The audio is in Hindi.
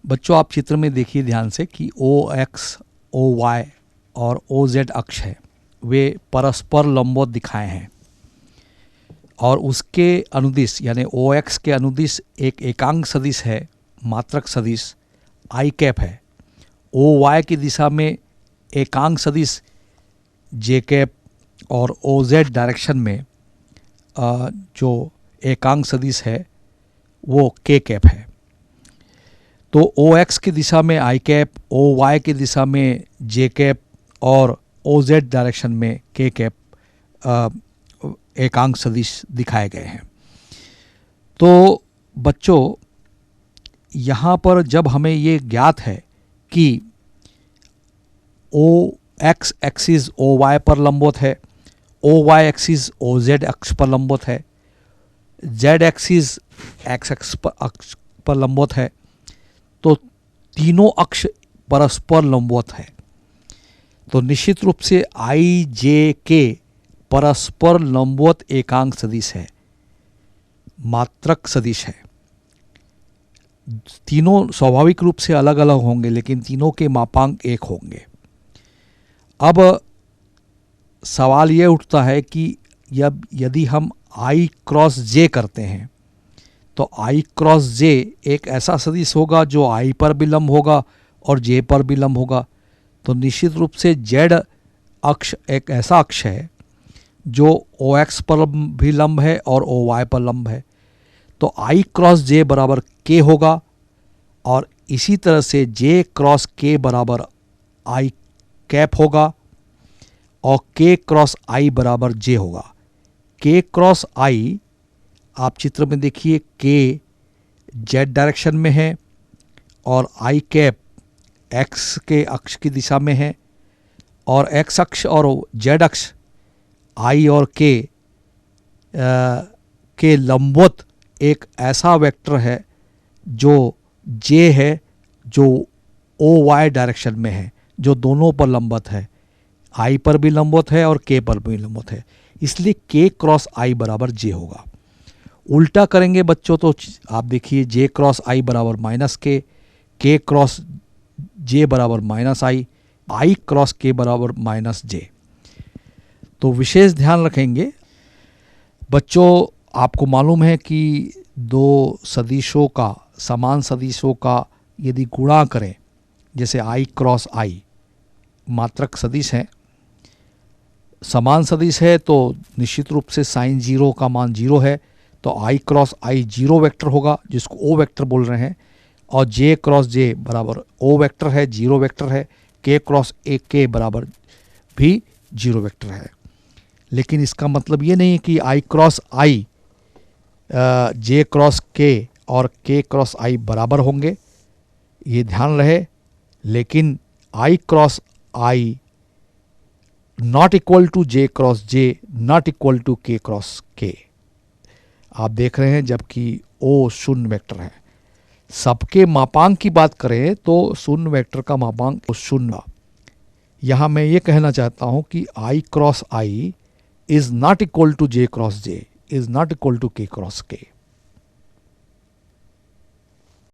बच्चों आप चित्र में देखिए ध्यान से कि ओ एक्स, ओ वाई और ओ जेड अक्ष है, वे परस्पर लंबवत दिखाए हैं और उसके अनुदिश यानी ओ एक्स के अनुदिश एक एकांक सदिश है, मात्रक सदिश आई कैप है। ओ वाई की दिशा में एकांक सदिश जे कैप और ओ जेड डायरेक्शन में जो एकांक सदिश है वो के कैप है। तो ओ एक्स की दिशा में आई कैप, ओ वाई की दिशा में जे कैप और ओ जेड डायरेक्शन में के कैप एकांक सदिश दिखाए गए हैं। तो बच्चों यहाँ पर जब हमें ये ज्ञात है कि O X axis O Y पर लंबवत है, O Y axis O Z अक्ष पर लंबवत है, जेड एक्सिस एक्स अक्ष पर लंबवत है, तो तीनों अक्ष परस्पर लंबवत है। तो निश्चित रूप से आई जे के परस्पर लंबवत एकांक सदिश है, मात्रक सदिश है। तीनों स्वाभाविक रूप से अलग अलग होंगे लेकिन तीनों के मापांक एक होंगे। अब सवाल ये उठता है कि यदि हम आई क्रॉस जे करते हैं तो आई क्रॉस जे एक ऐसा सदिश होगा जो आई पर भी लंब होगा और जे पर भी लंब होगा। तो निश्चित रूप से जेड अक्ष एक ऐसा अक्ष है जो ओ एक्स पर भी लंब है और ओ वाई पर लंब है। तो आई क्रॉस जे बराबर के होगा और इसी तरह से जे क्रॉस के बराबर आई कैप होगा और के क्रॉस आई बराबर जे होगा। के क्रॉस आई आप चित्र में देखिए, के जेड डायरेक्शन में है और आई कैप एक्स के अक्ष की दिशा में है और एक्स अक्ष और जेड अक्ष आई और के लंबवत एक ऐसा वेक्टर है जो जे है, जो ओ वाई डायरेक्शन में है, जो दोनों पर लंबवत है, आई पर भी लंबवत है और के पर भी लंबवत है। इसलिए के क्रॉस आई बराबर जे होगा। उल्टा करेंगे बच्चों तो आप देखिए जे क्रॉस आई बराबर माइनस के क्रॉस जे बराबर माइनस आई क्रॉस के बराबर माइनस जे। तो विशेष ध्यान रखेंगे बच्चों, आपको मालूम है कि दो सदिशों का, समान सदिशों का यदि गुणा करें, जैसे आई क्रॉस आई मात्रक सदिश है, समान सदिश है तो निश्चित रूप से साइन जीरो का मान जीरो है, तो आई क्रॉस आई जीरो वेक्टर होगा जिसको ओ वेक्टर बोल रहे हैं, और जे क्रॉस जे बराबर ओ वेक्टर है, जीरो वेक्टर है, के क्रॉस ए के बराबर भी जीरो वेक्टर है। लेकिन इसका मतलब ये नहीं कि I cross I J cross के और के क्रॉस आई बराबर होंगे, ये ध्यान रहे। लेकिन I cross I not equal to J cross J not equal to K cross K, आप देख रहे हैं, जबकि ओ शून्य वेक्टर है। सबके मापांक की बात करें तो शून्य वेक्टर का मापांक शून्य। यहाँ मैं ये कहना चाहता हूँ कि I cross I is not equal to J cross J, is not equal to K cross के।